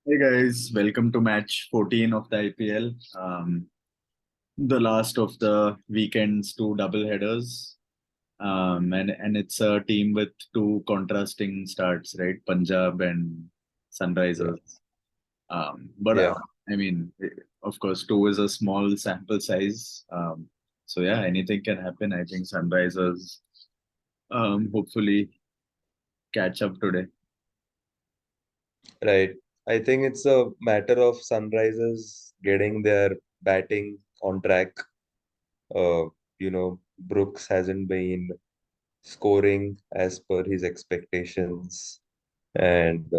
Hey guys, welcome to match 14 of the IPL. The last of the weekend's two double headers. And it's a team with two contrasting starts, right? Punjab and Yeah, Sunrisers. But yeah, I mean, of course, two is a small sample size. So yeah, anything can happen. I think Sunrisers hopefully catch up today. right. I think it's a matter of Sunrisers getting their batting on track. Uh, Brooks hasn't been scoring as per his expectations. And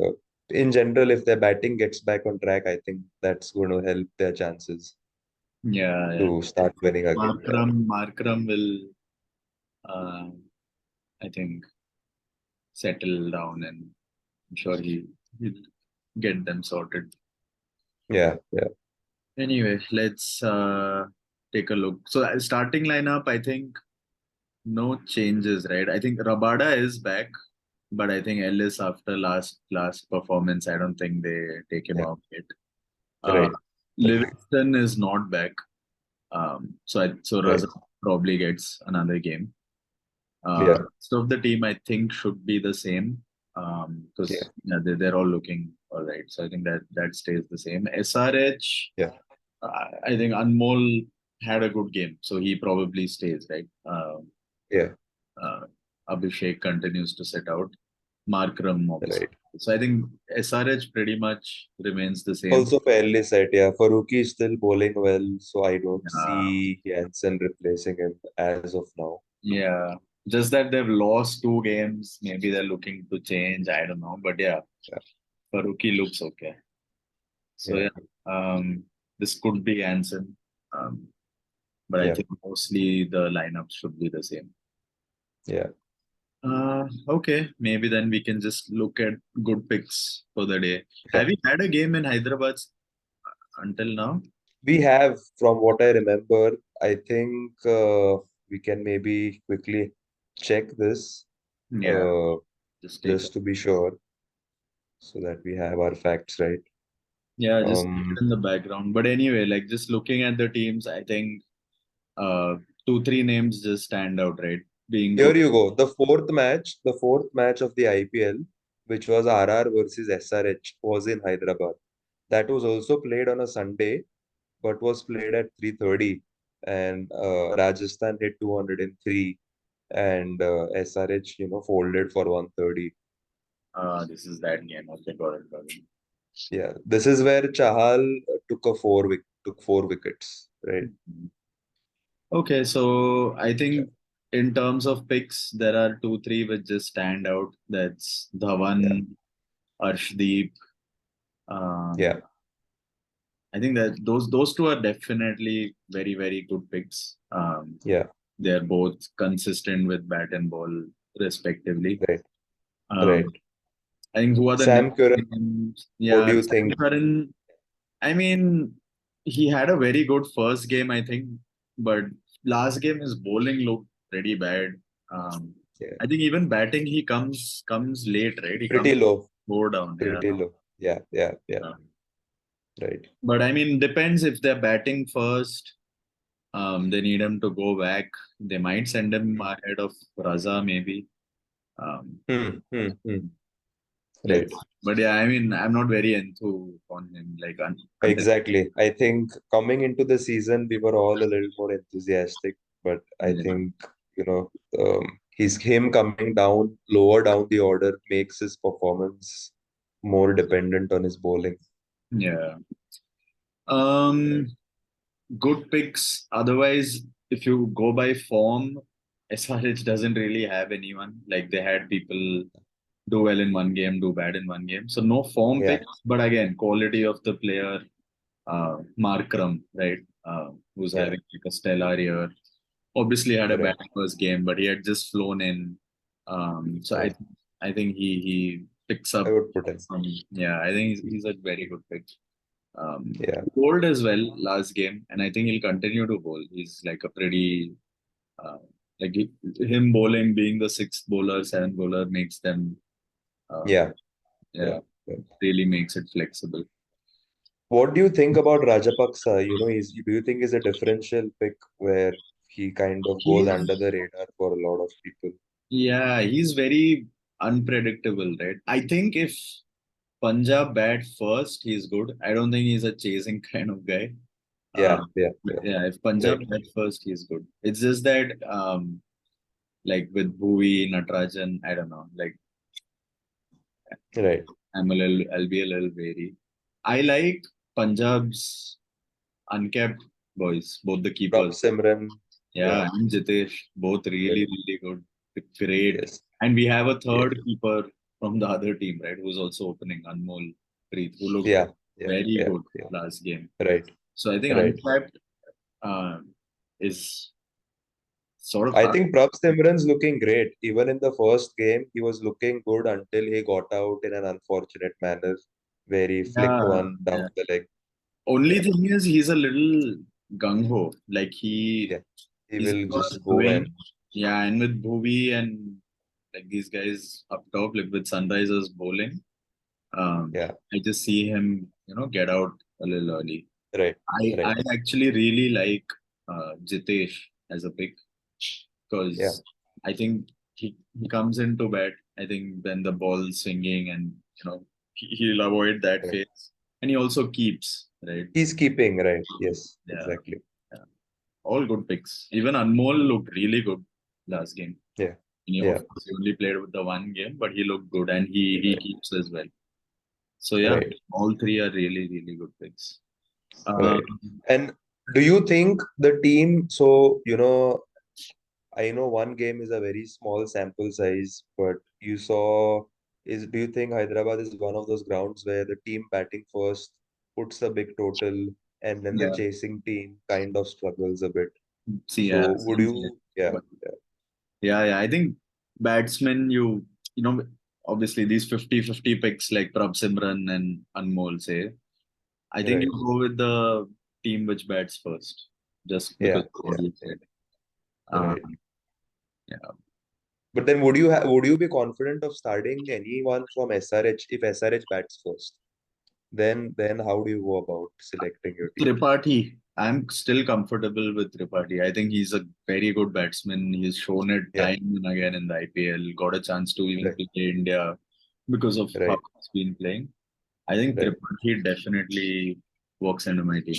in general, if their batting gets back on track, I think that's going to help their chances Yeah, yeah. to start winning again. Yeah, Markram will, uh, I think, settle down, and I'm sure he'll get them sorted. yeah, yeah, Anyway, let's take a look. So starting lineup, I think no changes, right? I think Rabada is back, but I think Ellis after last performance, I don't think they take him yeah. out yet. Uh, Right. Agree. Livingston is not back, so Right. Raza probably gets another game. Yeah, Rest of the team, I think, should be the same yeah, because they're all looking all right. So I think that stays the same. SRH, yeah, I think Anmol had a good game, so he probably stays, right? yeah. Uh, Abhishek continues to sit out. Markram, obviously. Right. So I think SRH pretty much remains the same. Also fairly set, yeah. Faruqi is still bowling well, so I don't Uh, see Jansen replacing him as of now. yeah, just that they've lost two games. Maybe they're looking to change. I don't know, but yeah, Yeah, Faruqi looks okay. So yeah, yeah, this could be Anson, but I yeah, think mostly the lineup should be the same. yeah. Okay, maybe then we can just look at good picks for the day. Yeah. Have you had a game in Hyderabad until now? We have, from what I remember, I think we can maybe quickly check this Yeah, uh, just take it. just to be sure so that we have our facts right. Yeah, just keep Um, it in the background. But anyway, like just looking at the teams, I think uh two, three names just stand out, right? Being Here good. you go. The fourth match of the IPL, which was RR versus SRH, was in Hyderabad. That was also played on a Sunday, but was played at 3:30, and Rajasthan hit 203, and SRH, folded for 130. This is that game. Okay, got it. Yeah, this is where Chahal took four wickets, right? Mhm. Okay, so I Yeah, think in terms of picks, there are two, three which just stand out. That's yeah, Dhawan, Arshdeep. Um, yeah, I think that those two are definitely very, very good picks. yeah. They're both consistent with bat and ball, respectively. Right, right. Um, I think who are the Sam next Curran, names? what Yeah, do you Sam think? Curran. I mean, he had a very good first game, I think, but last game his bowling looked pretty bad. Um, Yeah, I think even batting he comes late, right? He comes pretty low, low down, yeah. pretty low. Yeah, yeah, yeah. Um, Right. but I mean, depends if they're batting first. They need him to go back. They might send him ahead of Raza, maybe. Um, Hmm, hmm, hmm. let's. Right. But yeah, I mean, I'm not very enthused on him. Like until Exactly. I think coming into the season, we were all a little more enthusiastic, but I yeah, think, him coming down, lower down the order makes his performance more dependent on his bowling. yeah. Um, Good picks. Otherwise, if you go by form, SRH doesn't really have anyone. Like they had people do well in one game, do bad in one game. So no form Yeah, picks, but again, quality of the player, Markram, right? Who's yeah, having like a stellar year. Obviously had a bad right, first game, but he had just flown in. So right. I think he picks I up would put him. some. Yeah, I think he's a very good pick. Yeah, He bowled as well last game, and I think he'll continue to bowl. He's like a pretty uh, like him bowling, being the sixth bowler, seventh bowler makes them uh, yeah, yeah, yeah, yeah. really makes it flexible. What do you think about Rajapaksa? Do you think he's a differential pick where he kind of goes under He's the radar for a lot of people? Yeah, he's very unpredictable, right? I think if Punjab bat first, he's good. I don't think he's a chasing kind of guy. Yeah, Uh, yeah, but yeah. yeah, if Punjab Right, bat first, he's good. It's just that, like with Bhuvi, Natarajan, I don't know. Like right. I'll be a little wary. I like Punjab's uncapped boys, both the Prop keepers. Simran. Yeah, Yeah, and Jitesh, both really, right. really good. Great. Yes. And we have a Yeah, third keeper from the other team, right, who's also opening, Anmol Preet, who looked yeah, yeah, very yeah, good yeah. last game. Right, So I think right. uncapped uh, is sort of I hard. think Prop Simran's looking great. Even in the first game, he was looking good until he got out in an unfortunate manner where he flicked Yeah, one down yeah. the leg. Only Yeah, thing is he's a little gung ho. Like yeah. He he's will not just go doing. and Yeah, and with Bhuvi and like these guys up top, like with Sunrisers bowling, yeah, I just see him, get out a little early. right, I right. actually really like Jitesh as a pick Yeah, because I think he comes into bat. I think when the ball's swinging and he'll avoid that right. phase, and he also keeps right. He's keeping, right. Yes, Yeah, exactly. yeah, all good picks. Even Anmol looked really good last game. Yeah, Of yeah, course, he only played with the one game, but he looked good and he right, keeps as well. So yeah, right, all three are really really good picks. Um, right. And do you think the team, so, I know one game is a very small sample size, but do you think Hyderabad is one of those grounds where the team batting first puts a big total and then the yeah, chasing team kind of struggles a bit? see, yeah, So would same here. you, yeah, But yeah, yeah, I think batsmen, you know, obviously these 50-50 picks like Prabh Simran and Anmol say, I think you right, go with the team which bats first, just because yeah, of what yeah, you said. right. Um, yeah. But then would you be confident of starting anyone from SRH if SRH bats first? Then how do you go about selecting your team? Tripathi, I'm still comfortable with Tripathi. I think he's a very good batsman. He's shown it Yeah, time and again in the IPL, got a chance to even right, play India because of how right, he's been playing. I think right, Tripathi definitely works under my team.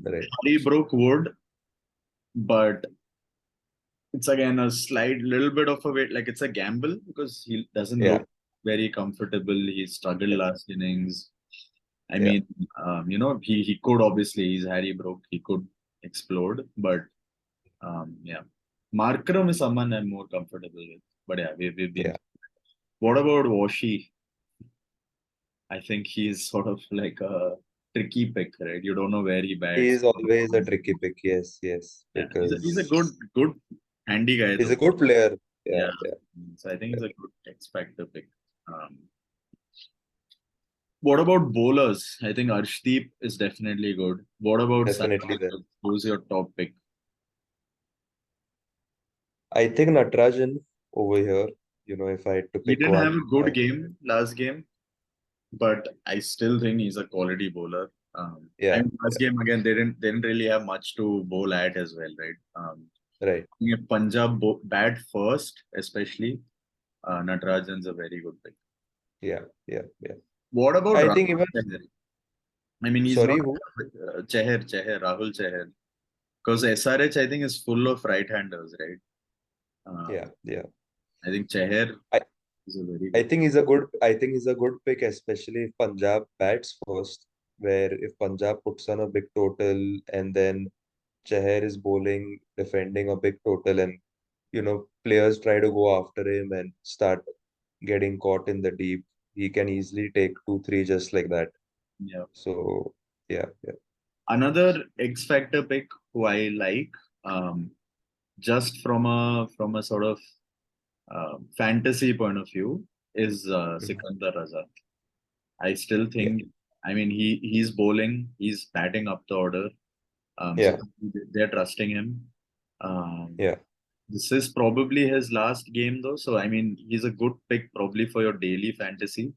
right. Brook would, but it's again a slight little bit of a weight. Like it's a gamble because he doesn't Yeah, look very comfortable. He struggled yeah, last innings. I yeah, mean, he could obviously, he's Harry Brook, he could explode, but yeah. Markram is someone I'm more comfortable with. But yeah, we've been. yeah. What about Washi? I think he's sort of like a tricky pick, right? You don't know where he He bats. is always a tricky pick. Yes, yes, Yeah, he's a because good handy guy he's though. a good player. Yeah, Yeah, yeah, so I think he's a good X factor pick. Um, what about bowlers? I think Arshdeep is definitely good. What about definitely there. Satya? Who's your top pick? I think Natarajan over here, if I had to He pick didn't have one, a good game last game, but I still think he's a quality bowler. yeah, And last game again, they didn't really have much to bowl at as well, right? right. If Punjab bat first, especially, Natarajan's a very good pick. Yeah, yeah, yeah. What about I think Rahul even, Chahar? I mean, he's not sorry, who? Rahul Chahar. Because SRH, I think, is full of right-handers, right? Yeah, Um, yeah. I think Chahar I, is a very I good. think he's a good pick, especially if Punjab bats first, where if Punjab puts on a big total and then Chahar is bowling, defending a big total, and players try to go after him and start getting caught in the deep. He can easily take 2, 3 just like that. Yeah. So yeah, yeah, Another X Factor pick who I like, um, just from a sort of fantasy point of view, is mhm, Sikandar Raza. I still yeah, think, I mean, he's bowling, he's batting up the order. So yeah, they're trusting him. Um, yeah. this is probably his last game though, so I mean, he's a good pick probably for your daily fantasy,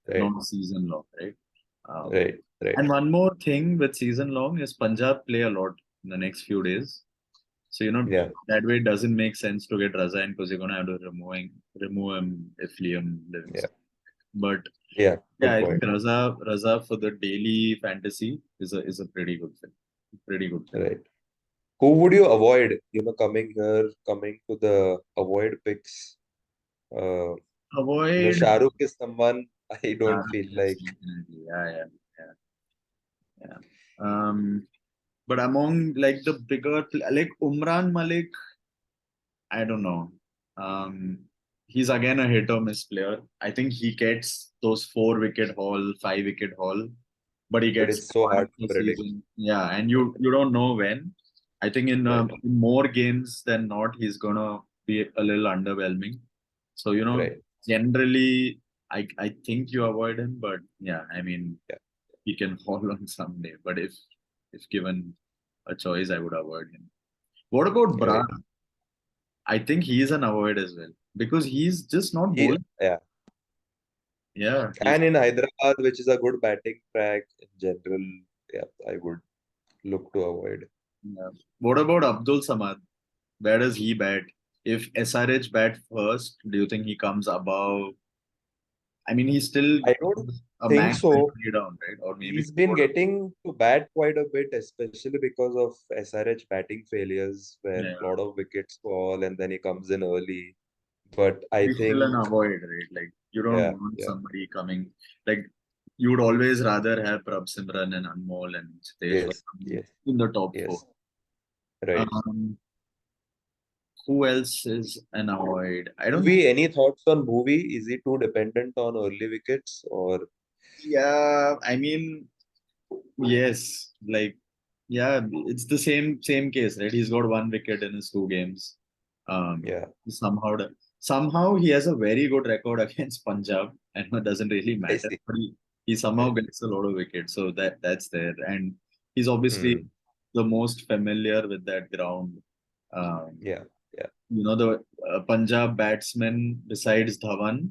Right, not season long, right? Right. Right. And one more thing with season long is Punjab play a lot in the next few days. So, Yeah. that way it doesn't make sense to get Raza in because you're going to have to remove him if Liam Yeah. lives. But Yeah. yeah, Good I think point. Raza for the daily fantasy is a pretty good thing. Pretty good thing. Right. Who would you avoid, coming here, coming to the avoid picks? Uh, Avoid. Shah Rukh is someone I don't feel Yes, like. definitely. Yeah, yeah. But among like the bigger, like Umran Malik, I don't know. Um, he's again a hit or miss player. I think he gets those 4 wicket haul, 5 wicket haul, but he But gets it's so one hard of to the predict. season. Yeah, and you don't know when. I think Right. in more games than not, he's gonna be a little underwhelming. So Right. generally, I think you avoid him, but yeah, I mean, Yeah. he can fall on someday. But if given a choice, I would avoid him. What about Bra? Right. I think he is an avoid as well because he's just not He, bowling. yeah. Yeah, he's And in Hyderabad, which is a good batting track in general, yeah, I would look to avoid. yeah. What about Abdul Samad? Where does he bat? If SRH bat first, do you think he comes above? I mean, he's still I don't a think man so. 20 down, right? Or maybe He's been more. getting to bat quite a bit, especially because of SRH batting failures, where Yeah, a lot of wickets fall and then he comes in early. But I he's still an think, avoid, right? Like you don't yeah, want yeah, somebody coming. Like you would always rather have Prab Simran and Anmol and Sitesh or yes, something yes, in the top four. yes, right. Um, who else is an avoid? I don't. Movie, any thoughts on movie? Is he too dependent on early wickets or, Yeah, I mean, yes, like yeah, it's the same case, right? He's got 1 wicket in his 2 games. yeah, Somehow, somehow he has a very good record against Punjab. I know it doesn't really I matter, see. but he somehow Right. gets a lot of wickets, so that's there, and he's obviously Hmm. the most familiar with that ground. Um, Yeah, yeah. the Punjab batsmen besides Dhawan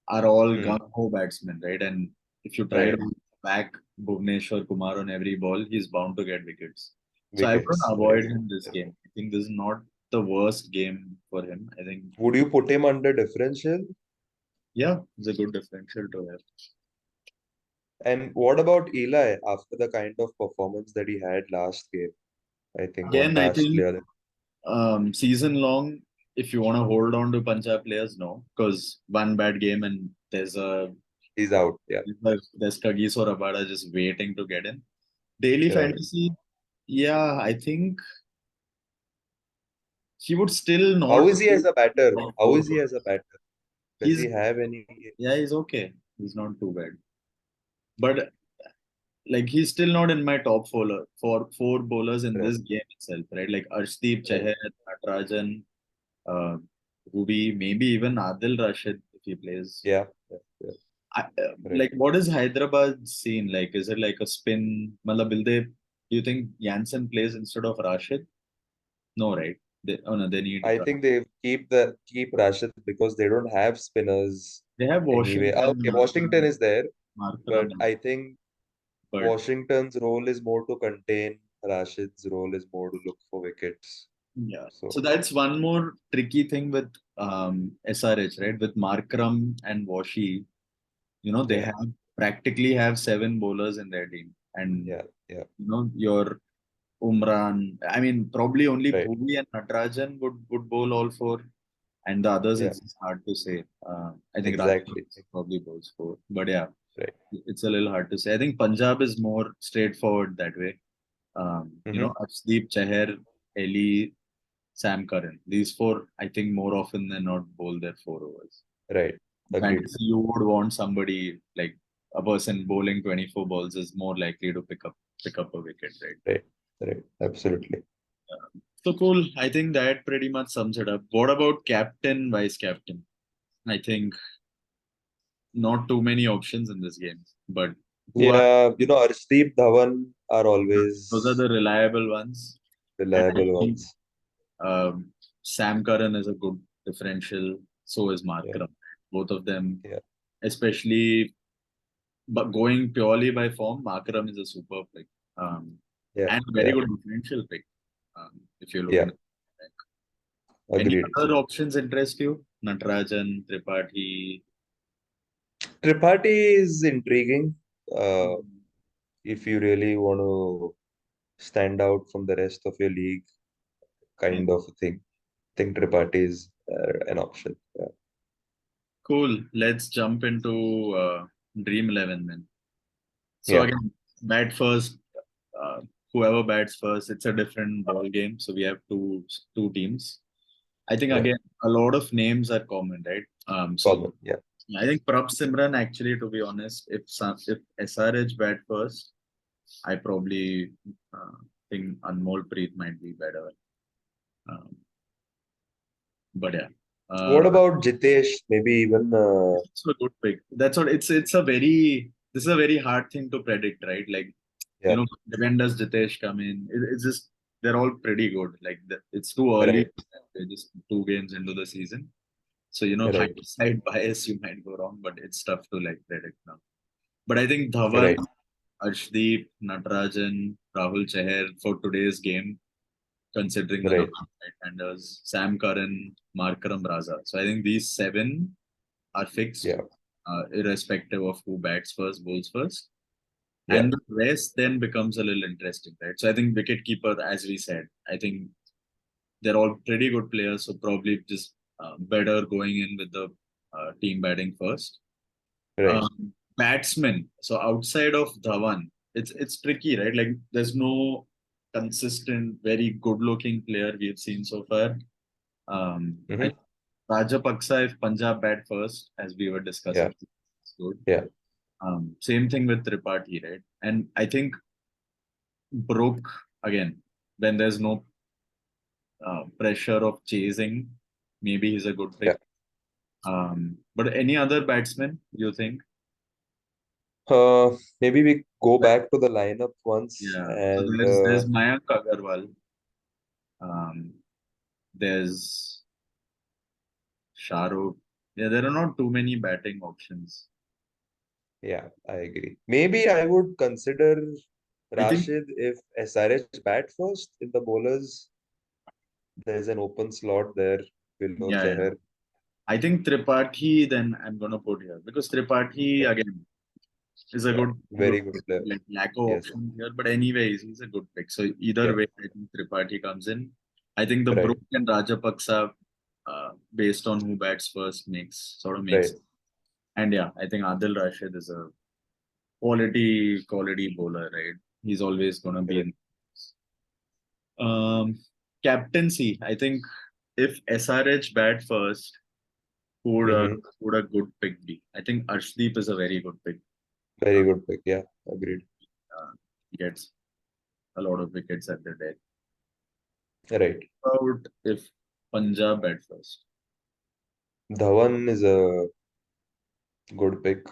are all Hmm. gung-ho batsmen, right? And if you try to Right. back Bhuvaneshwar Kumar on every ball, he's bound to get wickets. So I wouldn't Wickets. Right. avoid him this game. I think this is not the worst game for him. I think, Would you put him under differential? yeah, it's a good differential to have. And what about Eli after the kind of performance that he had last game? I think one Again, I last think year season long, if you want to hold on to Punjab players, no, because one bad game and he's out. Yeah. there's Kagis or Abada just waiting to get in. Daily Right. fantasy, yeah, I think he would still How not is he as a batter? top How four. is he as a batter? Does He's he have any? Yeah, he's okay. He's not too bad. But like he's still not in my top four bowlers in Right. this game itself, right? Like Arshdeep, Right. Chahar, Natarajan, uh, Ruby, maybe even Adil Rashid if he plays. Yeah. Yeah. Yeah. Right. Like what is Hyderabad scene like? Is it like a spin? Matlab, do you think Jansen plays instead of Rashid? No, right? Oh no, they need. I think they keep Rashid because they don't have spinners They have anyway. Ah, Washington, okay, Washington is there, Markram, but I think but Washington's role is more to contain. Rashid's role is more to look for wickets. yeah. So So that's one more tricky thing with SRH, right? With Markram and Washi, they yeah, have practically have 7 bowlers in their team. And yeah, yeah, your Umran, I mean, probably only right, Bhuvi and Natarajan would bowl all 4. And the others, yeah, it's just hard to say. I think Rashid exactly, probably bowls 4. But yeah, right. it's a little hard to say. I think Punjab is more straightforward that way. Mm-hmm. Arshdeep, Chahar, Ellie, Sam Curran. These 4, I think, more often than not, bowl their 4 overs. Right, agreed. Fantasy, you would want somebody like a person bowling 24 balls is more likely to pick up a wicket, right? Right, right, absolutely. So cool. I think that pretty much sums it up. What about captain, vice captain? I think not too many options in this game, but who are Yeah, Arshdeep Dhawan are those are always the reliable ones. And I reliable think ones. um, Sam Curran is a good differential. So is Yeah, Markram. Both of them, yeah, especially. but going purely by form, Markram is a super pick. Yeah, And very yeah, good differential pick. If you're yeah. looking at like, any Agreed. other options interest you? Natarajan, Tripathi. Tripathi is intriguing. Uh, if you really want to stand out from the rest of your league, Yeah. kind of a thing. I think Tripathi is an option. Yeah. Cool. Let's jump into Dream 11 then. So Yeah. again, bat first. Uh, Whoever bats first, it's a different ball game. So we have two teams. I think Yeah. again a lot of names are common, right? So Common. Yeah. I think Prab Simran actually, to be honest, if SRH bat first, I probably think Anmol Preet might be better. Um, but yeah, What uh, about Jitesh? Maybe even it's a good pick. That's what it's a very this is a very hard thing to predict, right? Like yeah. when does Jitesh come in? It's just they're all pretty good. Like it's too early. Right. They're just 2 games into the season. So, Right. hindsight bias, you might go wrong, but it's tough to like predict now. But I think Dhawan, Right. Arshdeep, Natarajan, Rahul Chahar for today's game, considering the number Right. of right-handers, Sam Curran, Markram, Raza. So I think these seven are fixed, Yeah. irrespective of who bats first, bowls first. Yeah. And the rest then becomes a little interesting, right? So I think wicketkeeper, as we said, I think they're all pretty good players, so probably just better going in with the team batting first. Right. Batsmen, so outside of Dhawan, it's tricky, right? Like there's no consistent, very good-looking player we've seen so far. I Mm-hmm. Rajapaksa if Punjab bat first, as we were Yeah. discussing, is good. Yeah. Same thing with Tripathi, right? And I think Brook again, when there's no pressure of chasing, maybe he's a good Yeah. pick. But any other batsman you think? Maybe we go back to the lineup once Yeah. So and there's Mayank Agarwal. Um, there's Shahrukh. Yeah, there are not too many batting options. yeah, I agree. Maybe I would consider I think Rashid if SRH bat first in the bowlers. There's an open slot there below yeah. Chahar. I think Tripathi then I'm gonna put here because Tripathi Yeah, again is a yeah, good very good pick. player. Like lack of Yes, options here, but anyways, he's a good pick. So either yeah, way, I think Tripathi comes in. I think the right, Brook and Rajapaksa, based on who bats first, makes. right, And yeah, I think Adil Rashid is a quality bowler, right? He's always gonna be right. in. Um, Captaincy. I think if SRH bat first, Mm-hmm. who would a good pick be? I think Arshdeep is a very good pick. Very good pick. Yeah, agreed. He gets a lot of wickets at the death. Right. About if Punjab bat first. Dhawan is a good pick,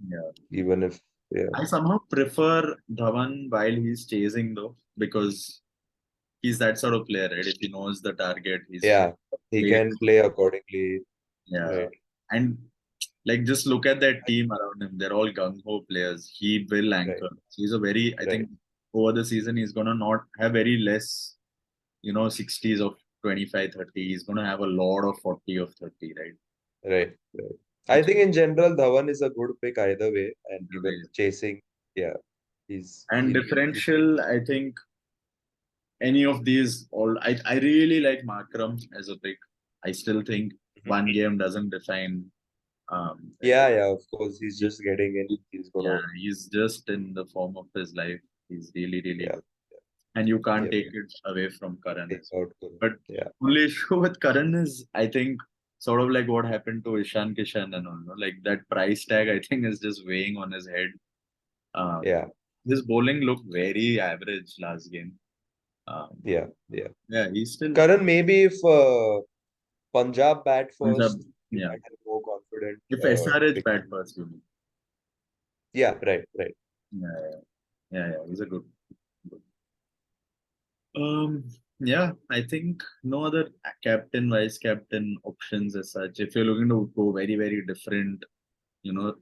Yeah. even if, yeah, I somehow prefer Dhawan while he's chasing though, because he's that sort of player, right? If he knows the target, he's yeah, he played. can play accordingly. Yeah. Right, And like just look at that team around him. They're all gung ho players. He will right, anchor. So he's a very, I right, think over the season he's gonna not have very less, 60s of 25, 30. He's gonna have a lot of 40 of 30, right? right, right. I Which think in general, Dhawan is a good pick either way, and is even way. chasing, yeah, he's And he'll differential, I think any of these all I really like Markram as a pick. I still think Mhm. one game doesn't define Yeah, yeah, of course, he's just getting in. He's yeah, gonna, he's just in the form of his life. He's really, really yeah, good. And you can't yeah, take it away from Karan take as well. out Guru. But Yeah, only issue with Karan is I think sort of like what happened to Ishan Kishan and all. No? Like that price tag I think is just weighing on his head. Um, yeah, his bowling looked very average last game. Um, yeah, yeah. yeah, he's still Karan, maybe if Punjab bat Punjab. first, he Yeah. might have more confident If SRH picking. bat first, you mean? Yeah, right, right. Yeah, yeah, yeah. He's a good. Yeah, I think no other captain, vice captain options as such. If you're looking to go very, very different, you know,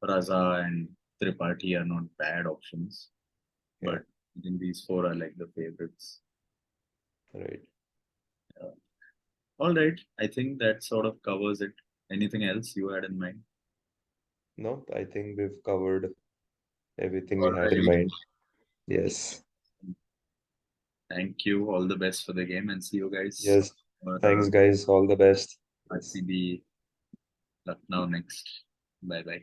Raza and Tripathi are not bad options, Yeah, but I think these four are like the favorites. right. All right, I think that sort of covers it. Anything else you had in mind? No, I think we've covered everything we All had in right. mind. Yes. Thank you. All the best for the game, and see you guys Yes. for Thanks, guys. All the best. Yes. RCB Lucknow next. Bye bye.